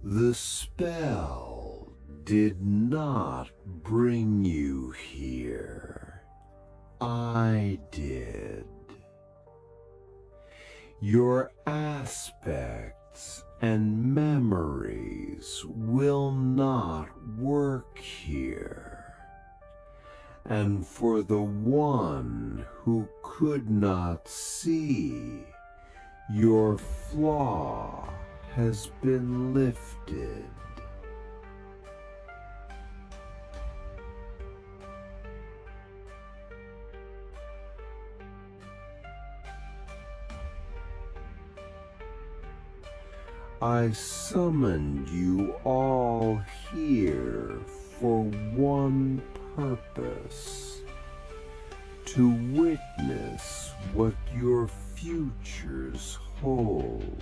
The spell did not bring you here. I did. Your aspects and memories will not work here. And for the one who could not see, your flaw has been lifted. I summoned you all here for one purpose: to witness what your futures hold.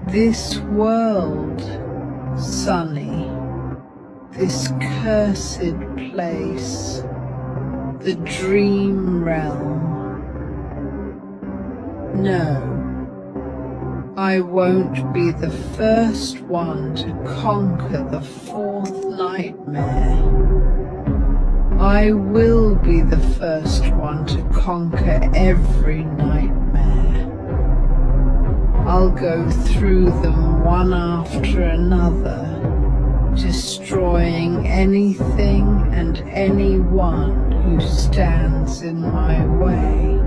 This world, Sonny, this cursed place, the dream realm. No, I won't be the first one to conquer the fourth nightmare. I will be the first one to conquer every nightmare. I'll go through them one after another, destroying anything and anyone who stands in my way.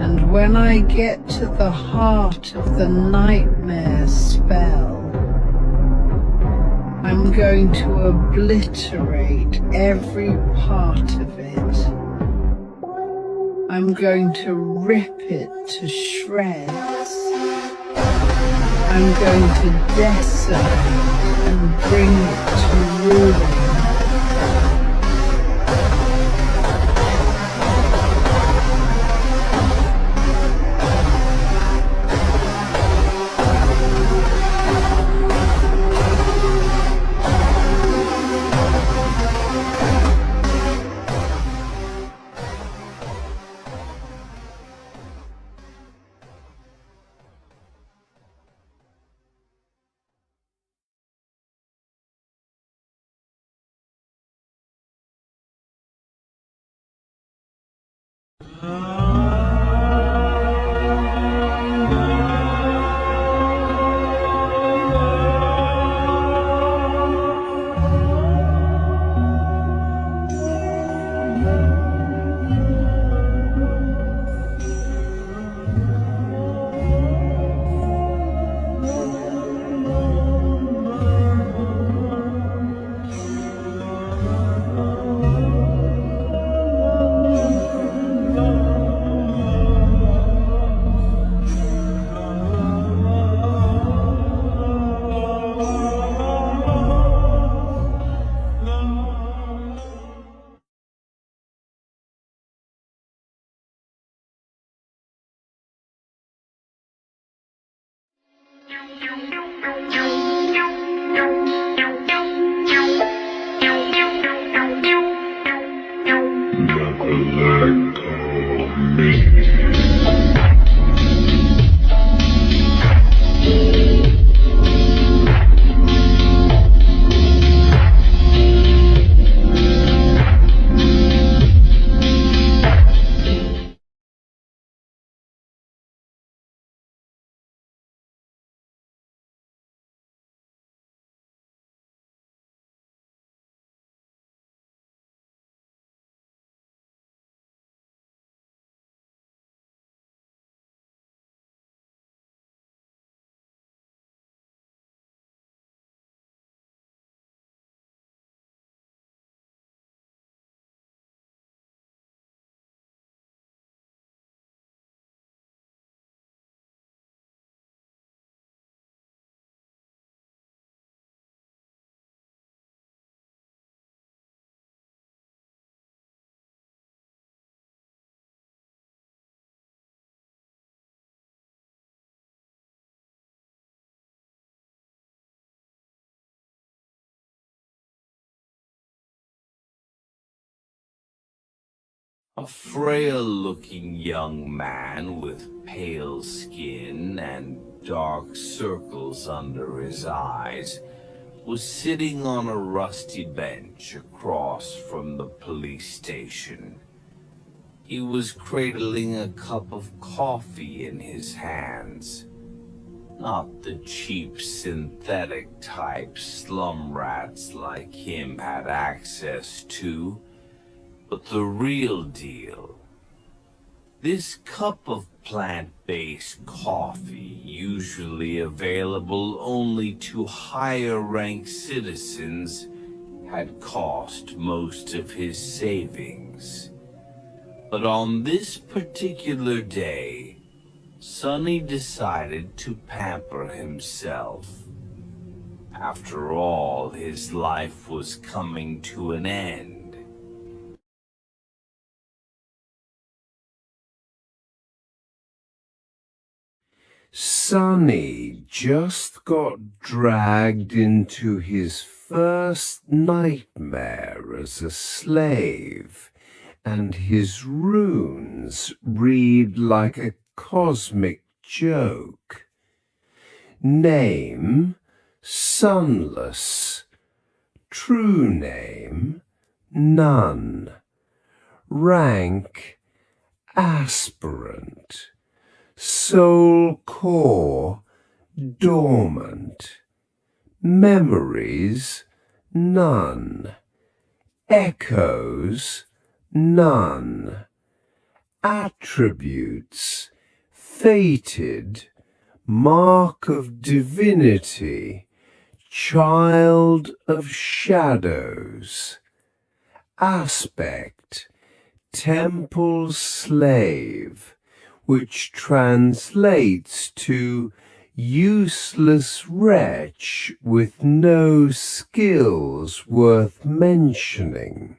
And when I get to the heart of the nightmare spell, I'm going to obliterate every part of it. I'm going to rip it to shreds. I'm going to decimate and bring it to ruin. A frail-looking young man with pale skin and dark circles under his eyes was sitting on a rusty bench across from the police station. He was cradling a cup of coffee in his hands. Not the cheap synthetic type slum rats like him had access to, but the real deal. This cup of plant-based coffee, usually available only to higher-ranked citizens, had cost most of his savings. But on this particular day, Sonny decided to pamper himself. After all, his life was coming to an end. Sonny just got dragged into his first nightmare as a slave, and his runes read like a cosmic joke. Name, Sunless. true name, none. Rank, aspirant. Soul core, dormant. Memories, none. Echoes, none. Attributes, fated. Mark of divinity, child of shadows. Aspect, temple slave, which translates to useless wretch with no skills worth mentioning.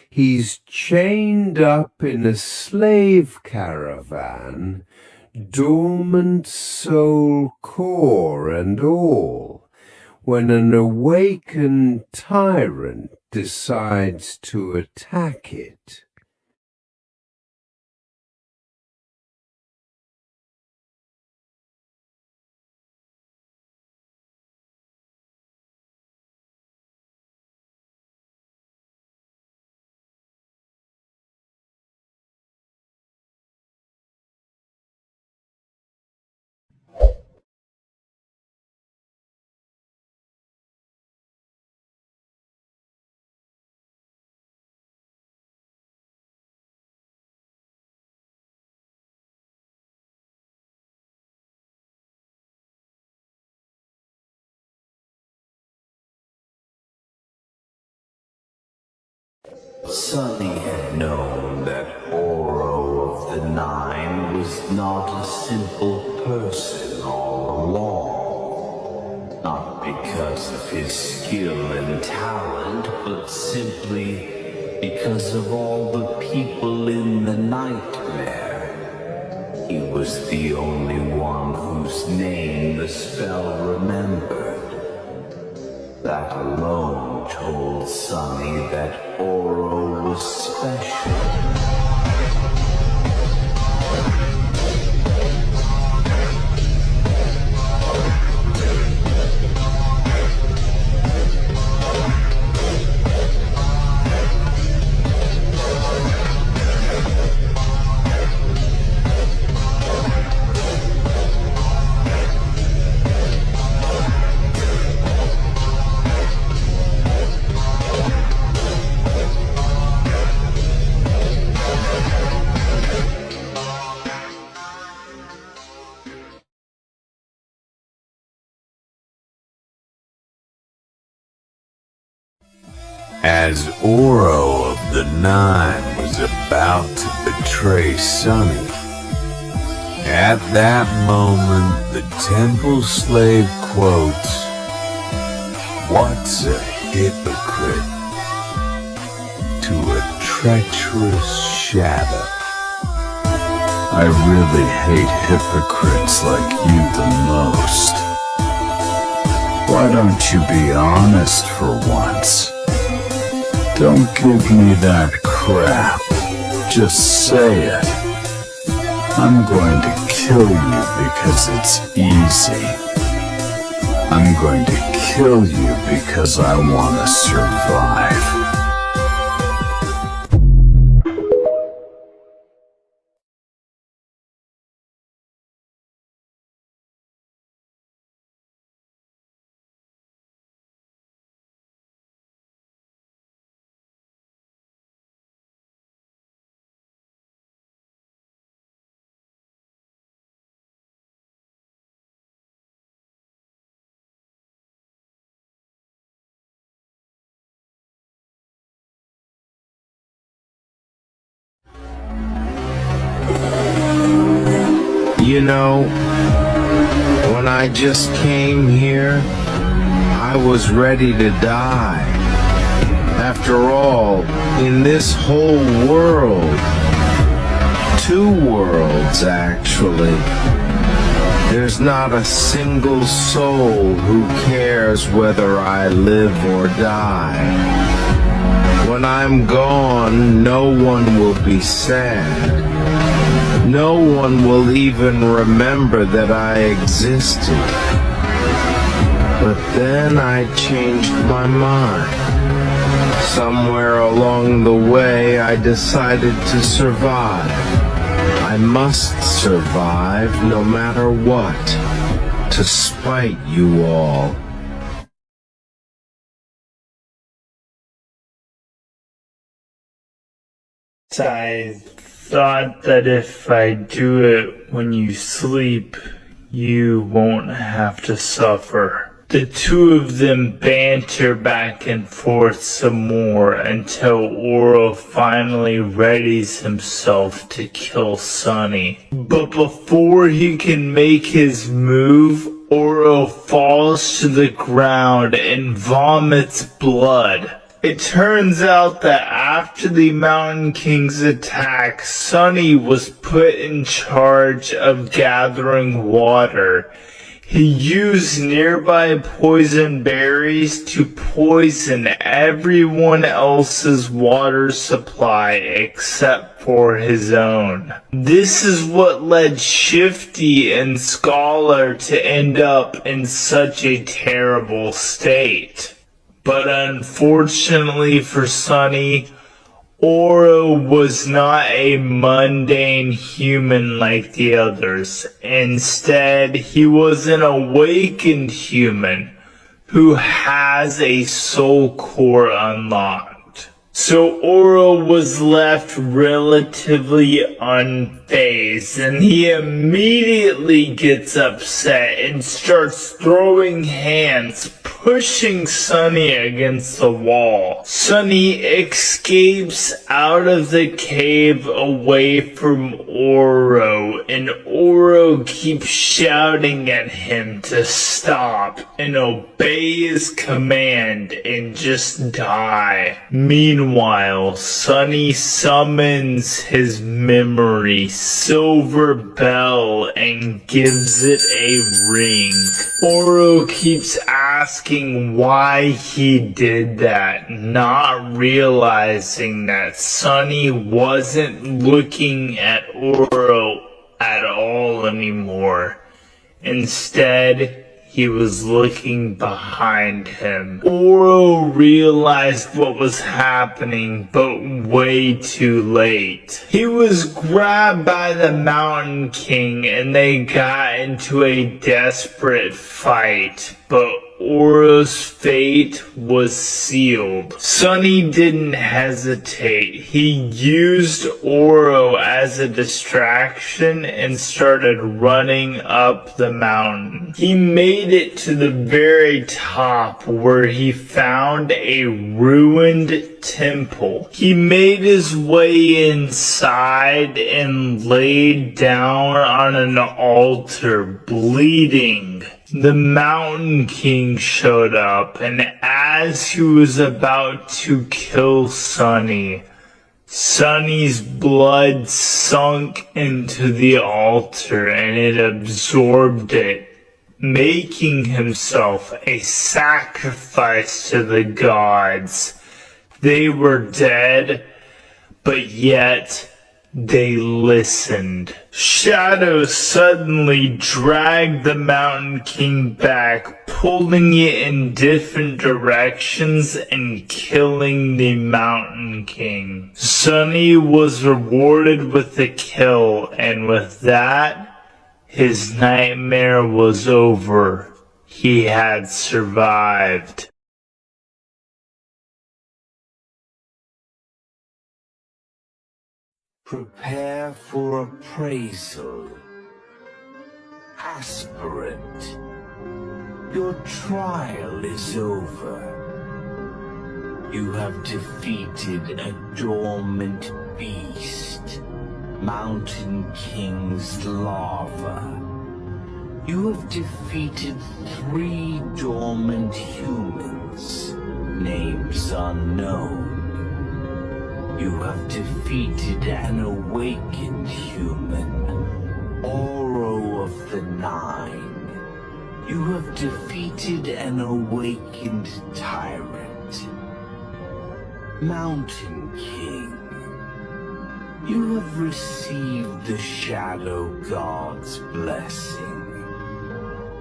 He's chained up in a slave caravan, dormant soul core and all, when an awakened tyrant decides to attack it. Sunny had known that Oro of the Nine was not a simple person all along. Not because of his skill and talent, but simply because of all the people in the nightmare. He was the only one whose name the spell remembered. That alone told Sunny that Oro was special. As Oro of the Nine was about to betray Sunny, at that moment the temple slave quotes, "What's a hypocrite to a treacherous shadow?" I really hate hypocrites like you the most. Why don't you be honest for once? Don't give me that crap. Just say it. I'm going to kill you because it's easy. I'm going to kill you because I want to survive. You know, when I just came here, I was ready to die. After all, in this whole world, two worlds actually, there's not a single soul who cares whether I live or die. When I'm gone, no one will be sad. No one will even remember that I existed. But then I changed my mind. Somewhere along the way, I decided to survive. I must survive no matter what, to spite you all. I thought that if I do it when you sleep, you won't have to suffer. The two of them banter back and forth some more until Oro finally readies himself to kill Sunny. But before he can make his move, Oro falls to the ground and vomits blood. It turns out that after the Mountain King's attack, Sunny was put in charge of gathering water. He used nearby poison berries to poison everyone else's water supply except for his own. This is what led Shifty and Scholar to end up in such a terrible state. But unfortunately for Sunny, Oro was not a mundane human like the others. Instead, he was an awakened human who has a soul core unlocked. So Oro was left relatively unfazed, and he immediately gets upset and starts throwing hands, pushing Sunny against the wall. Sunny escapes out of the cave away from Oro, and Oro keeps shouting at him to stop and obey his command and just die. Meanwhile, Sunny summons his memory, Silver Bell, and gives it a ring. Oro keeps asking why he did that, not realizing that Sunny wasn't looking at Oro at all anymore. Instead, he was looking behind him. Oro realized what was happening, but way too late. He was grabbed by the Mountain King and they got into a desperate fight, but Oro's fate was sealed. Sunny didn't hesitate. He used Oro as a distraction and started running up the mountain. He made it to the very top where he found a ruined temple. He made his way inside and laid down on an altar, bleeding. The Mountain King showed up, and as he was about to kill Sunny, Sunny's blood sunk into the altar and it absorbed it, making himself a sacrifice to the gods. They were dead, but yet they listened. Shadow suddenly dragged the Mountain King back, pulling it in different directions and killing the Mountain King. Sunny was rewarded with the kill, and with that, his nightmare was over. He had survived. Prepare for appraisal. Aspirant, your trial is over. You have defeated a dormant beast, Mountain King's larva. You have defeated 3 dormant humans, names unknown. You have defeated an awakened human, Oro of the Nine. You have defeated an awakened tyrant, Mountain King. You have received the Shadow God's blessing.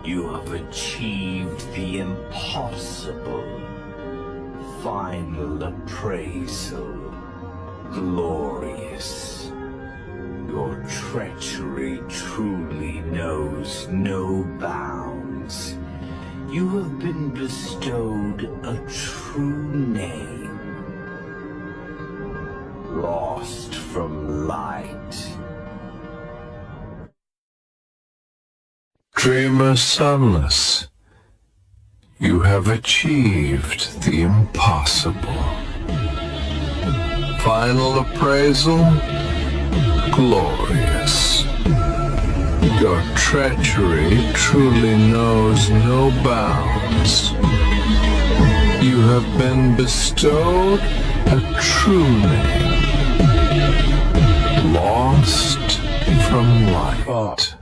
You have achieved the impossible. Final appraisal. Glorious. Your treachery truly knows no bounds. You have been bestowed a true name. Lost from light. Dreamer Sunless, you have achieved the impossible. Final appraisal, glorious. Your treachery truly knows no bounds. You have been bestowed a true name. Lost from light.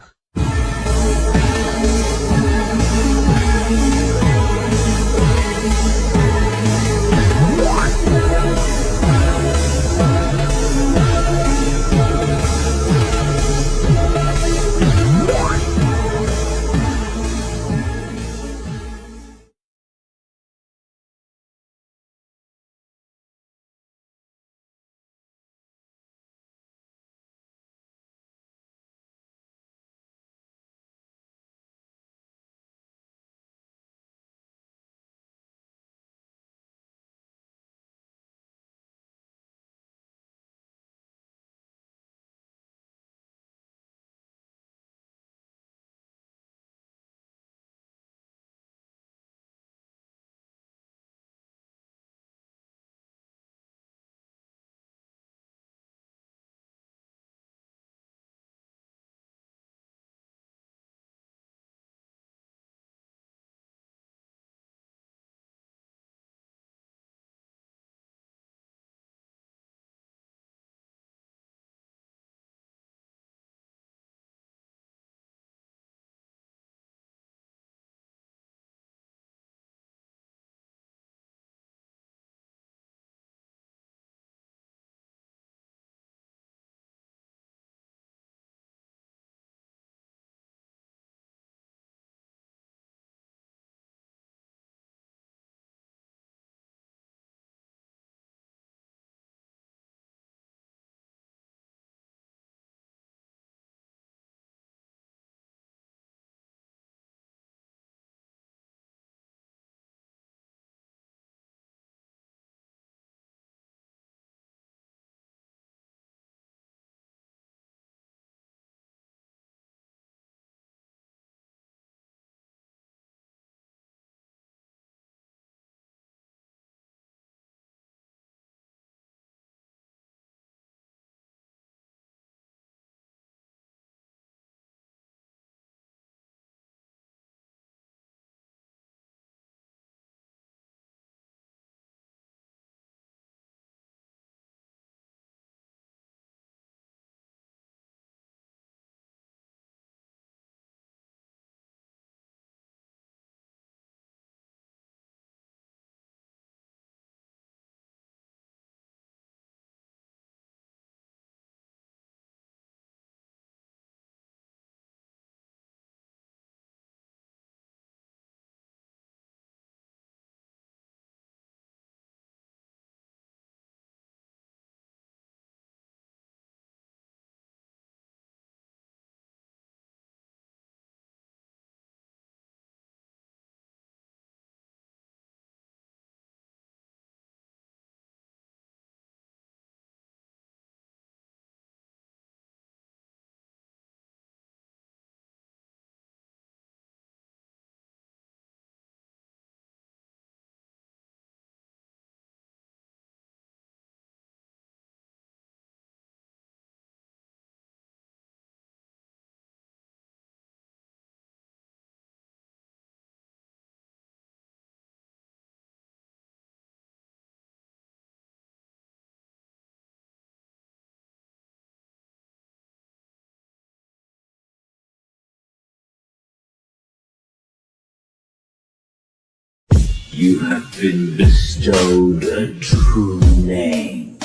You have been bestowed a true name.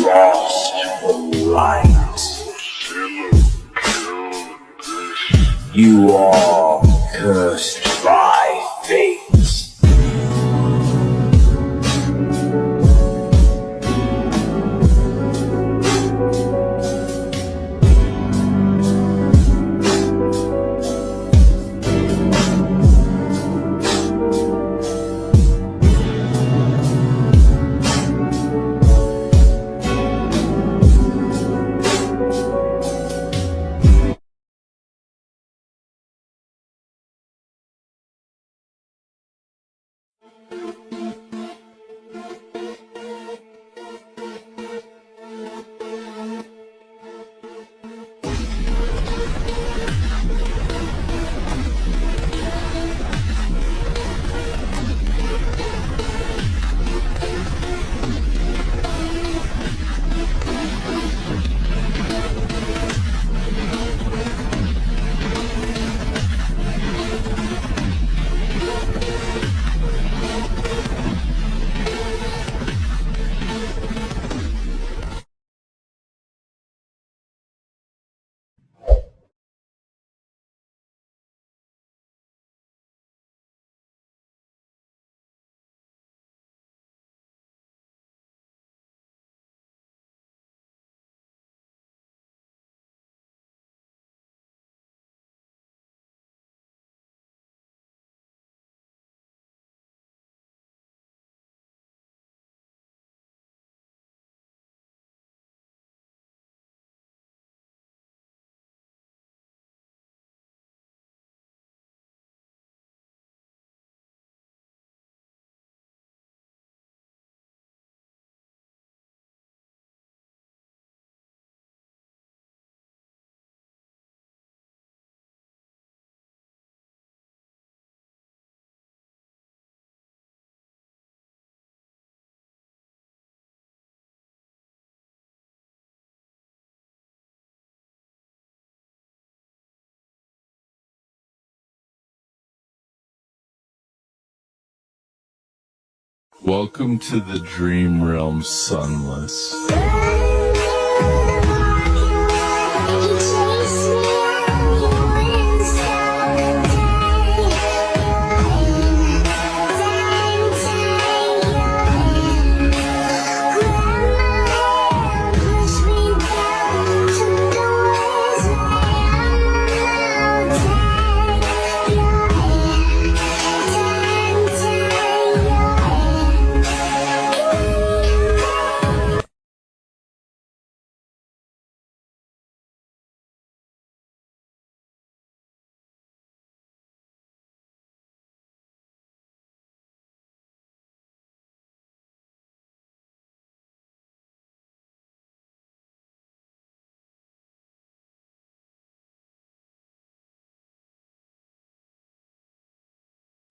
Lost from light. You are cursed by fate. Welcome to the dream realm, Sunless.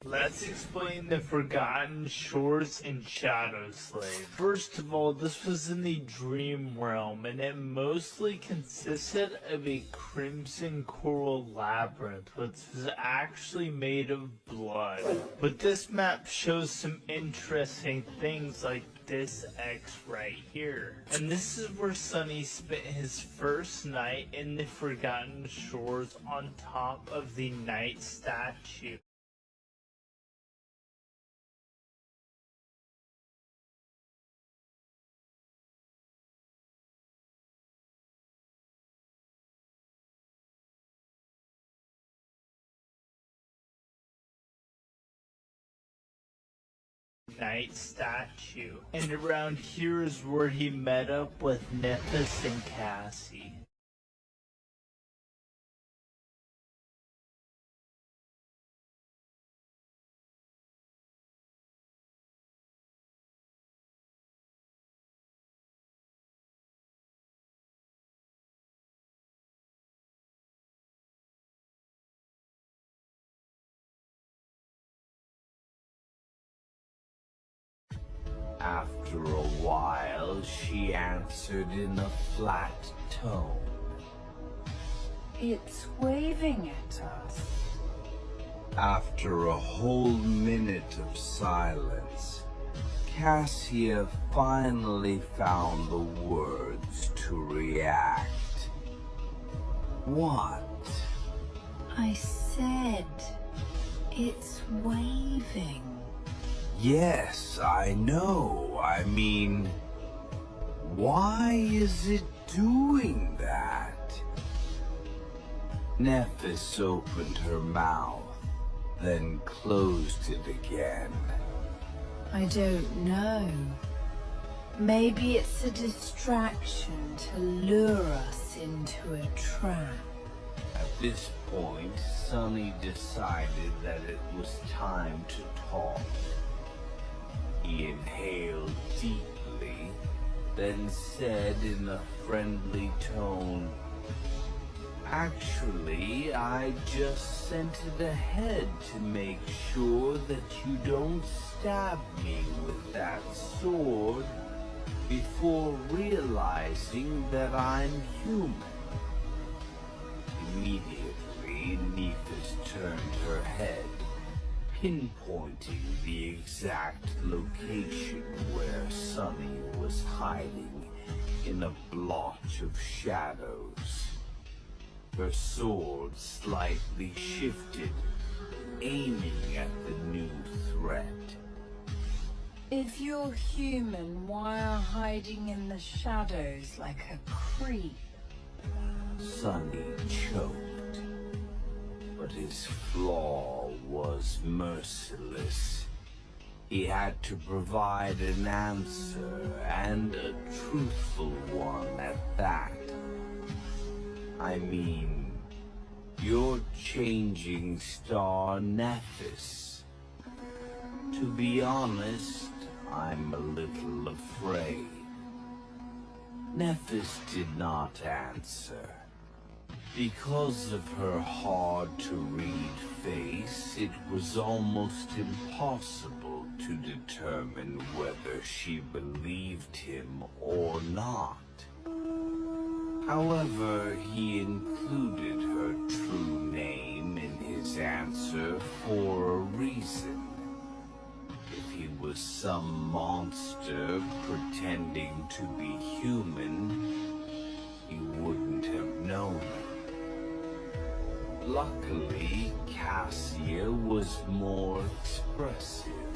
Let's explain the Forgotten Shores and Shadow Slave. First of all, this was in the Dream Realm, and it mostly consisted of a crimson coral labyrinth, which was actually made of blood. But this map shows some interesting things like this X right here. And this is where Sunny spent his first night in the Forgotten Shores on top of the Knight statue. Knight statue. And around here is where he met up with Nithis and Cassie. After a while, she answered in a flat tone. It's waving at us. After a whole minute of silence, Cassia finally found the words to react. What? I said it's waving. Yes, I know. I mean, why is it doing that? Nephis opened her mouth, then closed it again. I don't know. Maybe it's a distraction to lure us into a trap. At this point, Sunny decided that it was time to talk. He inhaled deeply, then said in a friendly tone, "Actually, I just sent it ahead to make sure that you don't stab me with that sword before realizing that I'm human." Immediately, Nephis turned her head, pinpointing the exact location where Sunny was hiding in a blotch of shadows. Her sword slightly shifted, aiming at the new threat. If you're human, why are hiding in the shadows like a creep? Sunny choked, but his flaw was merciless. He had to provide an answer, and a truthful one at that. I mean, you're changing Star Nephis. To be honest, I'm a little afraid. Nephis did not answer. Because of her hard-to-read face, it was almost impossible to determine whether she believed him or not. However, he included her true name in his answer for a reason. If he was some monster pretending to be human, he wouldn't have known it. Luckily, Cassia was more expressive.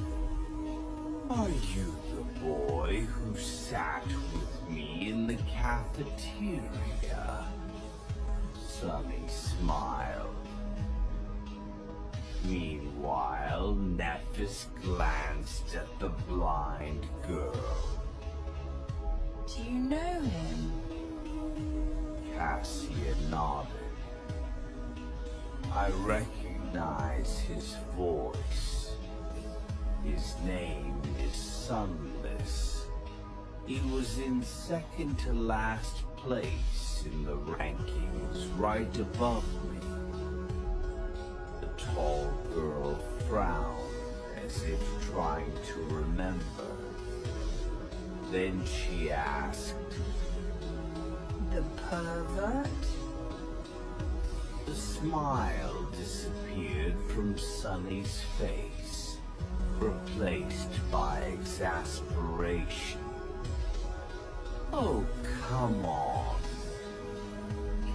"Are you the boy who sat with me in the cafeteria?" Sunny smiled. Meanwhile, Nephis glanced at the blind girl. Do you know him? Cassia nodded. I recognize his voice. His name is Sunless. He was in second to last place in the rankings, right above me. The tall girl frowned as if trying to remember. Then she asked, The pervert? The smile disappeared from Sunny's face, replaced by exasperation. "Oh, come on."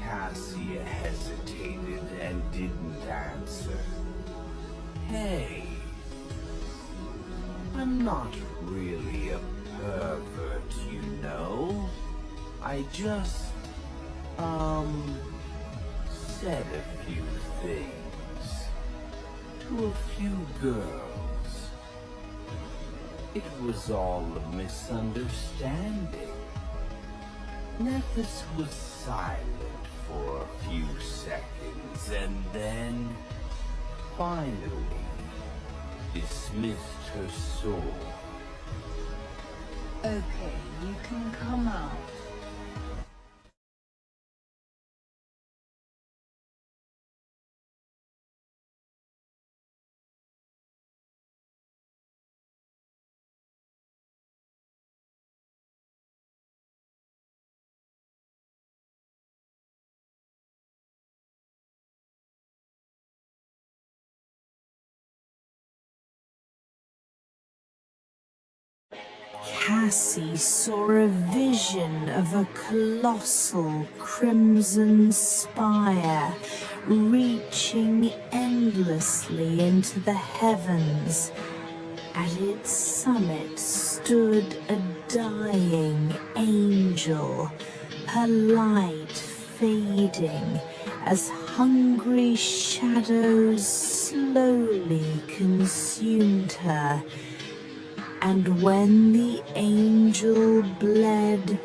Cassia hesitated and didn't answer. "Hey, I'm not really a pervert, you know. I just, said a few things to a few girls. It was all a misunderstanding." Nephis was silent for a few seconds and then, finally, dismissed her sword. Okay, you can come out. Cassie saw a vision of a colossal crimson spire reaching endlessly into the heavens. At its summit stood a dying angel, her light fading as hungry shadows slowly consumed her. And when the angel bled,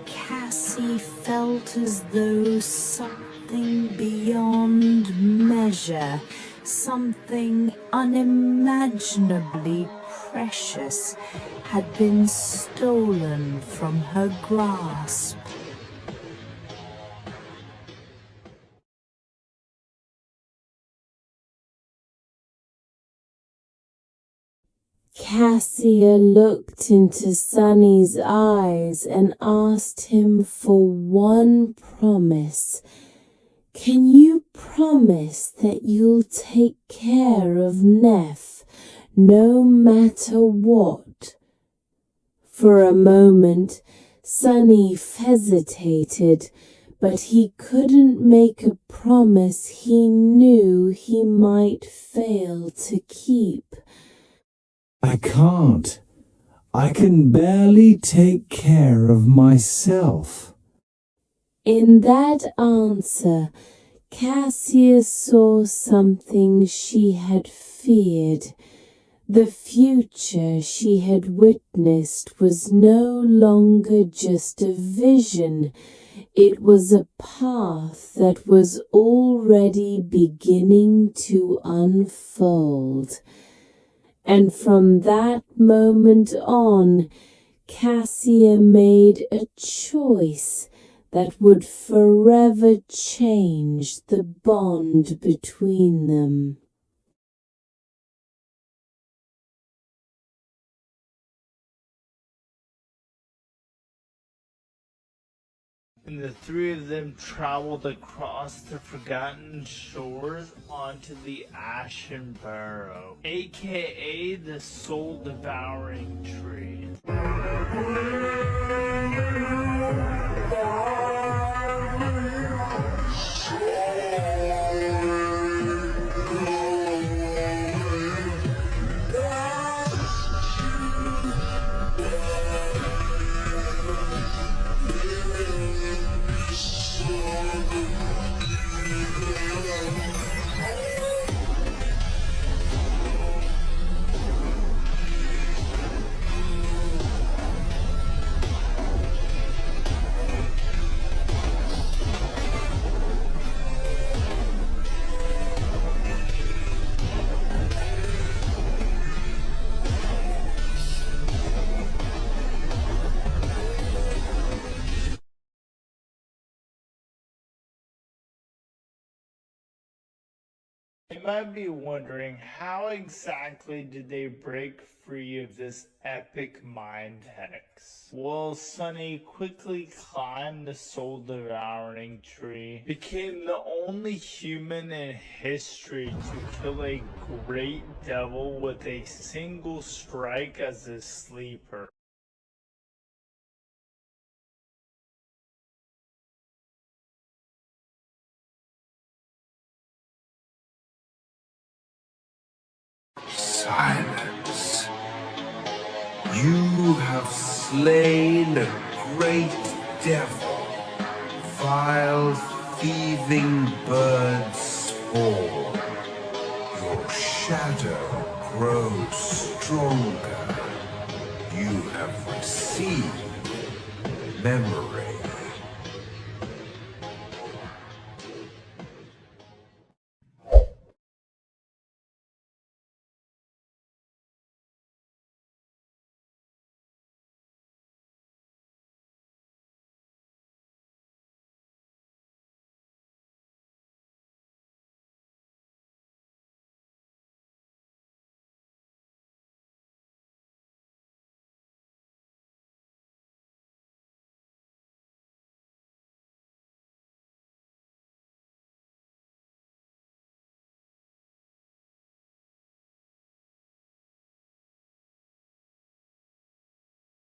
Cassie felt as though something beyond measure, something unimaginably precious, had been stolen from her grasp. Cassia looked into Sunny's eyes and asked him for one promise. Can you promise that you'll take care of Neff, no matter what? For a moment, Sunny hesitated, but he couldn't make a promise he knew he might fail to keep. I can't. I can barely take care of myself. In that answer, Cassia saw something she had feared. The future she had witnessed was no longer just a vision. It was a path that was already beginning to unfold. And from that moment on, Cassia made a choice that would forever change the bond between them. And the three of them traveled across the forgotten shores onto the Ashen Barrow, aka the soul-devouring tree. You might be wondering, how exactly did they break free of this epic mind hex? Well, Sunny quickly climbed the soul-devouring tree, became the only human in history to kill a great devil with a single strike as a sleeper. Silence. You have slain a great devil, vile thieving bird spawn. Your shadow grows stronger. You have received memory.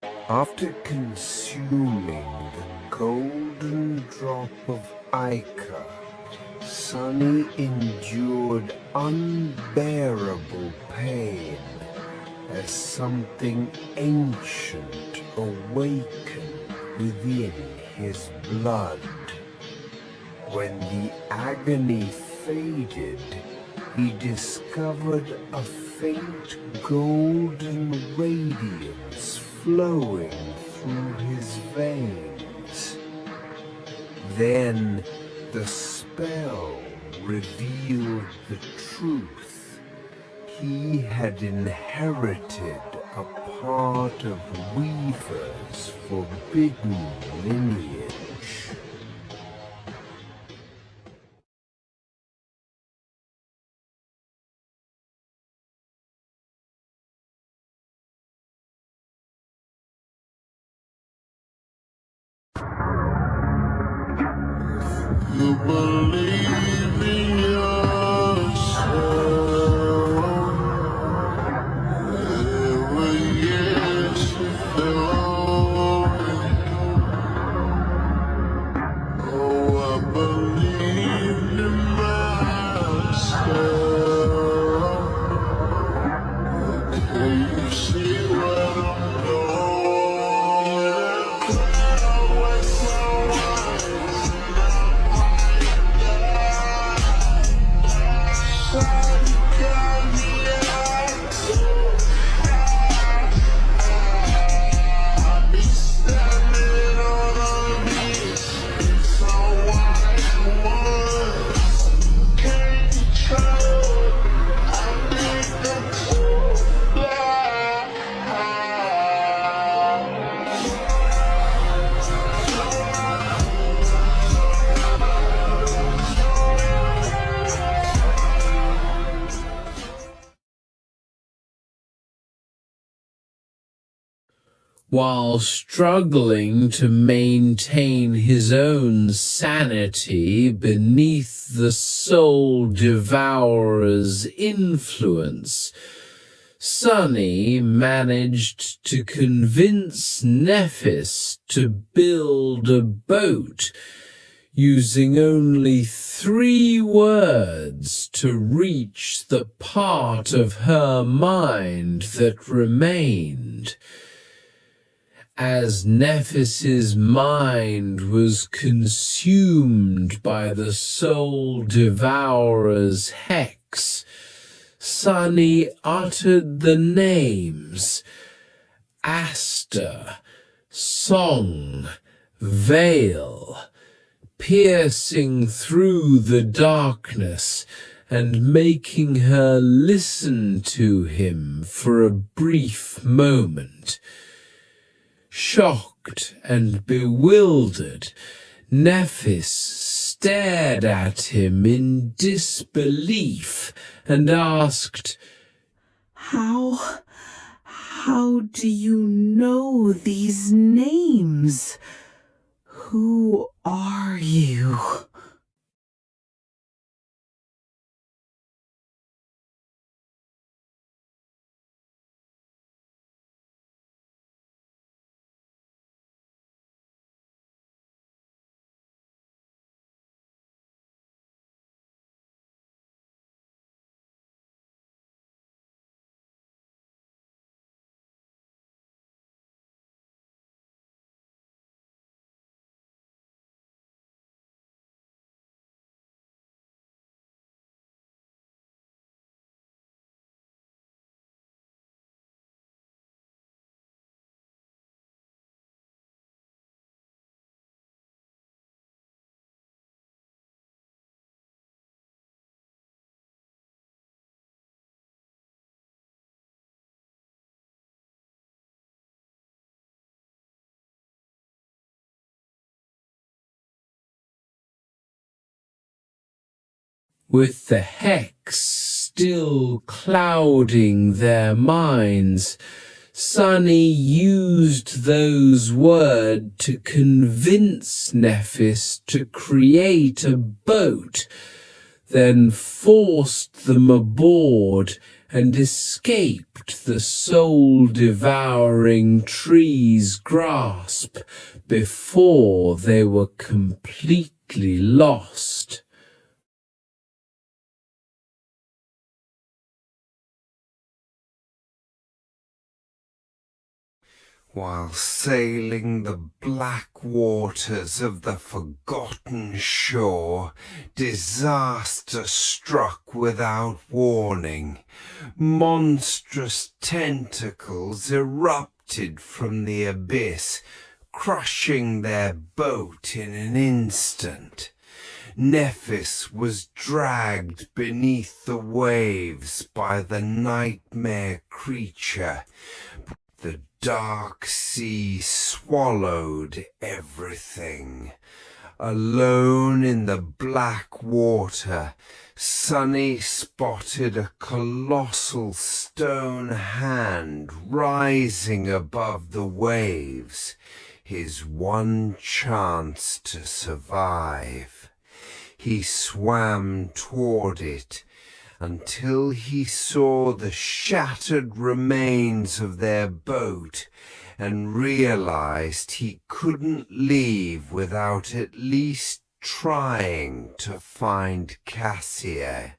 After consuming the golden drop of ichor, Sunny endured unbearable pain as something ancient awakened within his blood. When the agony faded, he discovered a faint golden radiance flowing through his veins. Then the spell revealed the truth. He had inherited a part of Weaver's forbidden lineage. You believe in yourself. There were years you felt. Oh, I believed in myself. Can you see what I'm doing? Always so wise. While struggling to maintain his own sanity beneath the Soul Devourer's influence, Sunny managed to convince Nephis to build a boat using only 3 words to reach the part of her mind that remained. As Nephis's mind was consumed by the Soul Devourer's hex, Sunny uttered the names Aster, Song, Veil, piercing through the darkness and making her listen to him for a brief moment. Shocked and bewildered, Nephis stared at him in disbelief and asked, How do you know these names? Who are you? with the hex still clouding their minds, Sunny used those words to convince Nephis to create a boat, then forced them aboard and escaped the soul-devouring tree's grasp before they were completely lost. While sailing the black waters of the forgotten shore, disaster struck without warning. Monstrous tentacles erupted from the abyss, crushing their boat in an instant. Nephis was dragged beneath the waves by the nightmare creature. The dark sea swallowed everything. Alone in the black water, Sunny spotted a colossal stone hand rising above the waves, his one chance to survive. He swam toward it until he saw the shattered remains of their boat and realized he couldn't leave without at least trying to find Cassia.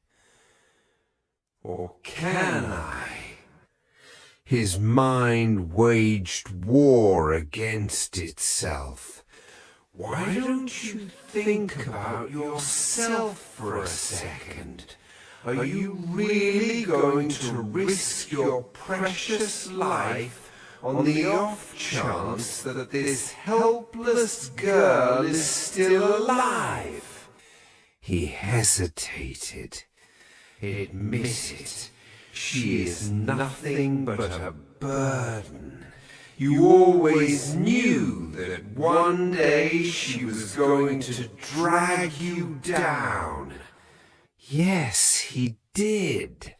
Or can I? His mind waged war against itself. Why don't you think about yourself for a second? Are you really going to risk your precious life on the off chance that this helpless girl is still alive? He hesitated. Admit it, she is nothing but a burden. You always knew that one day she was going to drag you down. Yes, he did.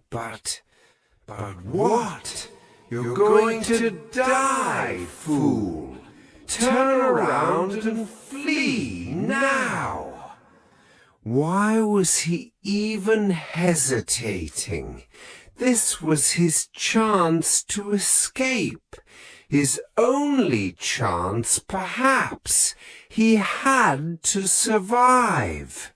But what? You're going to die, fool. Turn around and flee now. Why was he even hesitating? This was his chance to escape. His only chance, perhaps. He had to survive.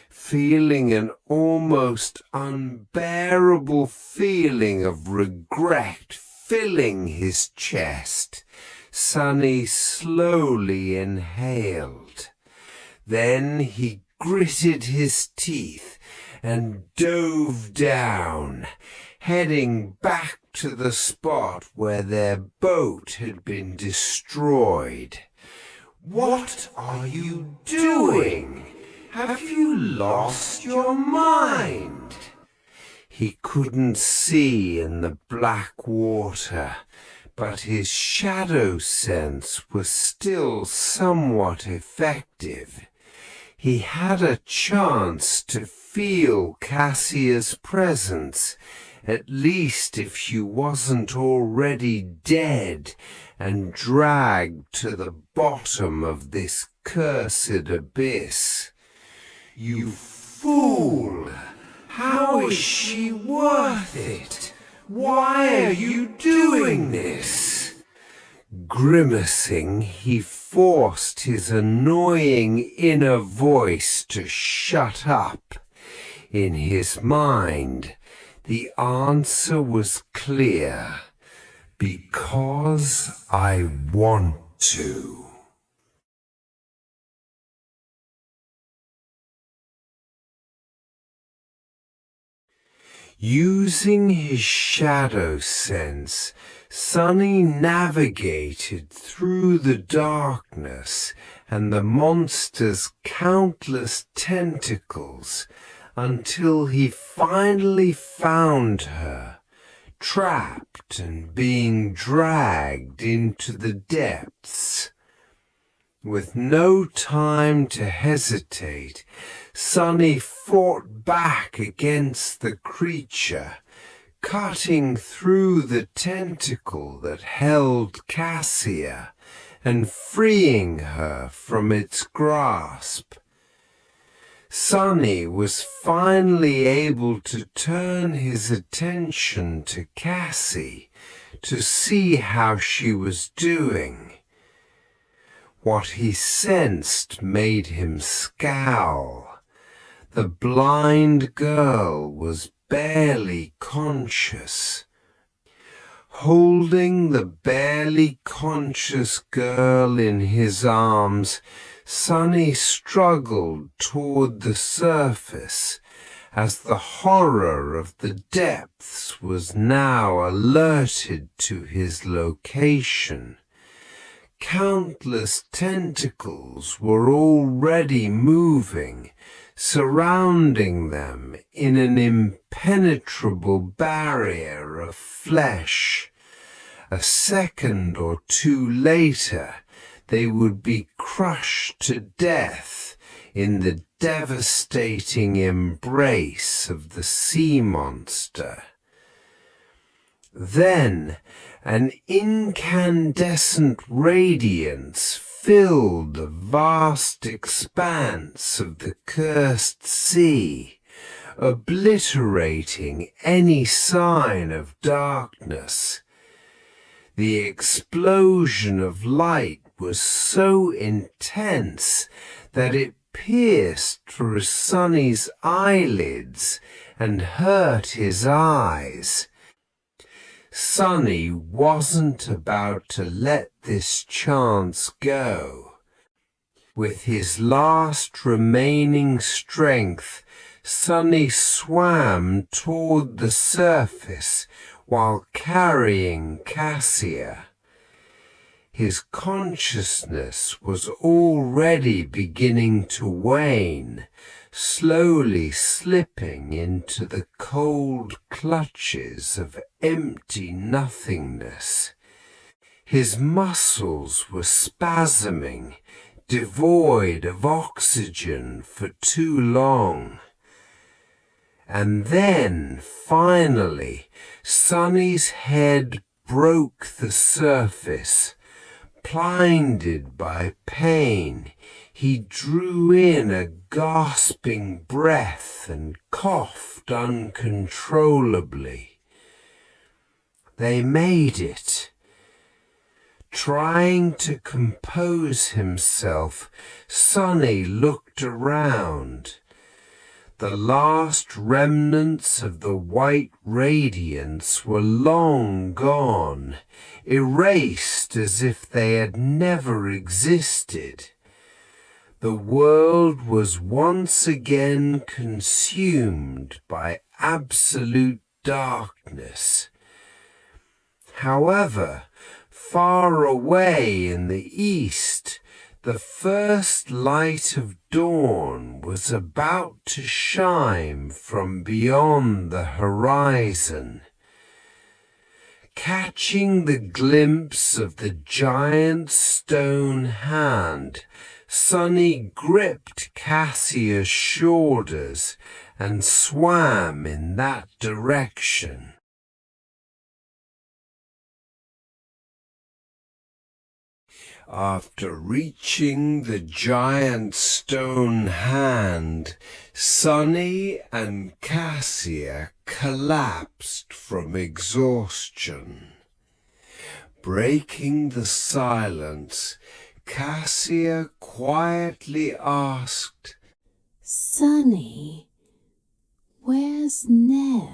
Feeling an almost unbearable feeling of regret filling his chest, Sunny slowly inhaled. Then he gritted his teeth and dove down, heading back to the spot where their boat had been destroyed. What are you doing? Have you lost your mind? He couldn't see in the black water, but his shadow sense was still somewhat effective. He had a chance to feel Cassia's presence, at least if she wasn't already dead and dragged to the bottom of this cursed abyss. You fool! How is she worth it? Why are you doing this? Grimacing, he forced his annoying inner voice to shut up. In his mind, the answer was clear. Because I want to. Using his shadow sense, Sunny navigated through the darkness and the monster's countless tentacles until he finally found her, trapped and being dragged into the depths. With no time to hesitate, Sunny fought back against the creature, cutting through the tentacle that held Cassia and freeing her from its grasp. Sonny was finally able to turn his attention to Cassie to see how she was doing. What he sensed made him scowl. The blind girl was barely conscious. Holding the barely conscious girl in his arms, Sonny struggled toward the surface as the horror of the depths was now alerted to his location. Countless tentacles were already moving, surrounding them in an impenetrable barrier of flesh. A second or two later, they would be crushed to death in the devastating embrace of the sea monster. Then an incandescent radiance filled the vast expanse of the cursed sea, obliterating any sign of darkness. The explosion of light was so intense that it pierced through Sonny's eyelids and hurt his eyes. Sonny wasn't about to let this chance go. With his last remaining strength, Sonny swam toward the surface while carrying Cassia. His consciousness was already beginning to wane, slowly slipping into the cold clutches of empty nothingness. His muscles were spasming, devoid of oxygen for too long. And then, finally, Sonny's head broke the surface. Blinded by pain, he drew in a gasping breath and coughed uncontrollably. They made it. Trying to compose himself, Sonny looked around. The last remnants of the white radiance were long gone, erased as if they had never existed. The world was once again consumed by absolute darkness. However, far away in the east, the first light of dawn was about to shine from beyond the horizon. Catching the glimpse of the giant stone hand, Sonny gripped Cassia's shoulders and swam in that direction. After reaching the giant stone hand, Sonny and Cassia collapsed from exhaustion. Breaking the silence, Cassia quietly asked, "Sonny, where's Nev?"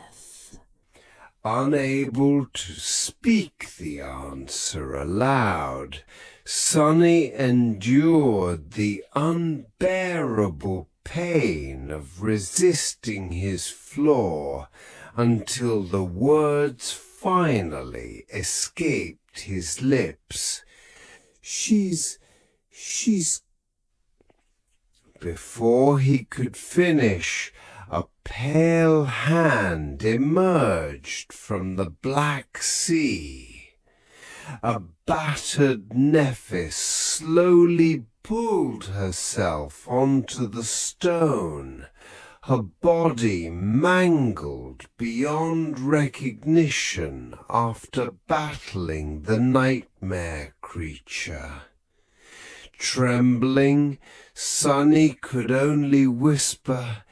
Unable to speak the answer aloud, Sonny endured the unbearable pain of resisting his flaw until the words finally escaped his lips. She's... Before he could finish, a pale hand emerged from the Black Sea. A battered Nephis slowly pulled herself onto the stone, her body mangled beyond recognition after battling the nightmare creature. Trembling, Sunny could only whisper,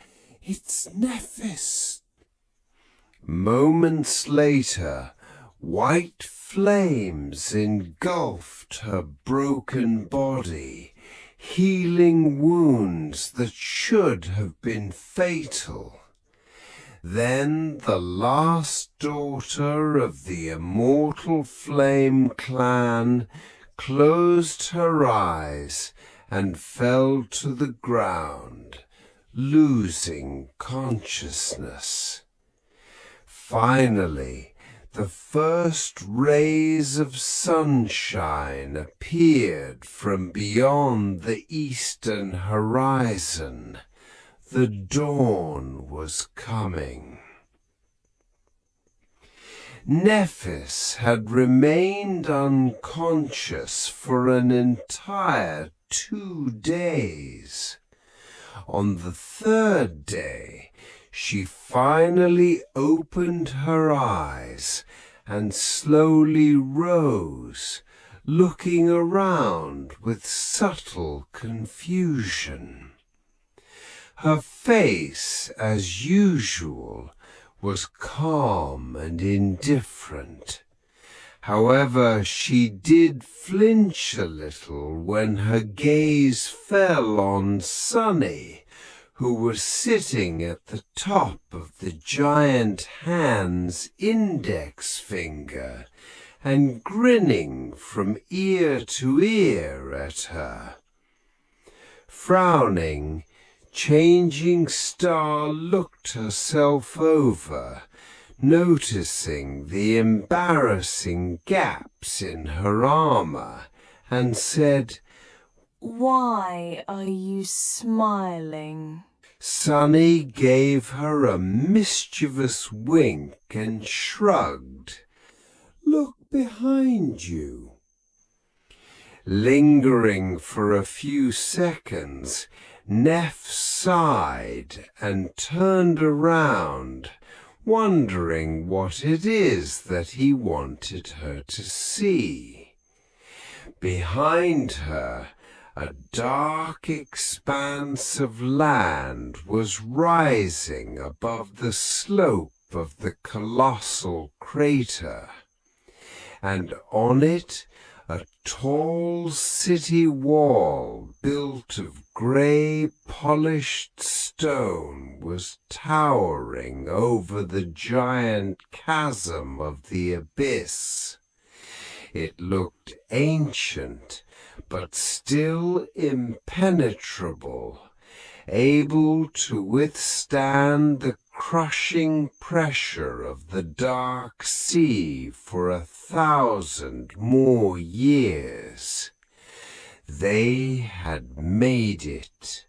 "It's Nephis." Moments later, white flames engulfed her broken body, healing wounds that should have been fatal. Then the last daughter of the Immortal Flame clan closed her eyes and fell to the ground, losing consciousness. Finally, the first rays of sunshine appeared from beyond the eastern horizon. The dawn was coming. Nephis had remained unconscious for an entire 2 days. On the 3rd day, she finally opened her eyes and slowly rose, looking around with subtle confusion. Her face, as usual, was calm and indifferent. However, she did flinch a little when her gaze fell on Sunny, who was sitting at the top of the giant hand's index finger and grinning from ear to ear at her. Frowning, Changing Star looked herself over, noticing the embarrassing gaps in her armor, and said, "Why are you smiling?" Sunny gave her a mischievous wink and shrugged. "Look behind you." Lingering for a few seconds, Neph sighed and turned around, wondering what it is that he wanted her to see. Behind her, a dark expanse of land was rising above the slope of the colossal crater, and on it a tall city wall built of grey polished stone was towering over the giant chasm of the abyss. It looked ancient, but still impenetrable, able to withstand the crushing pressure of the dark sea for 1,000 more years. They had made it.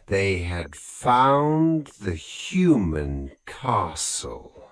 They had found the human castle.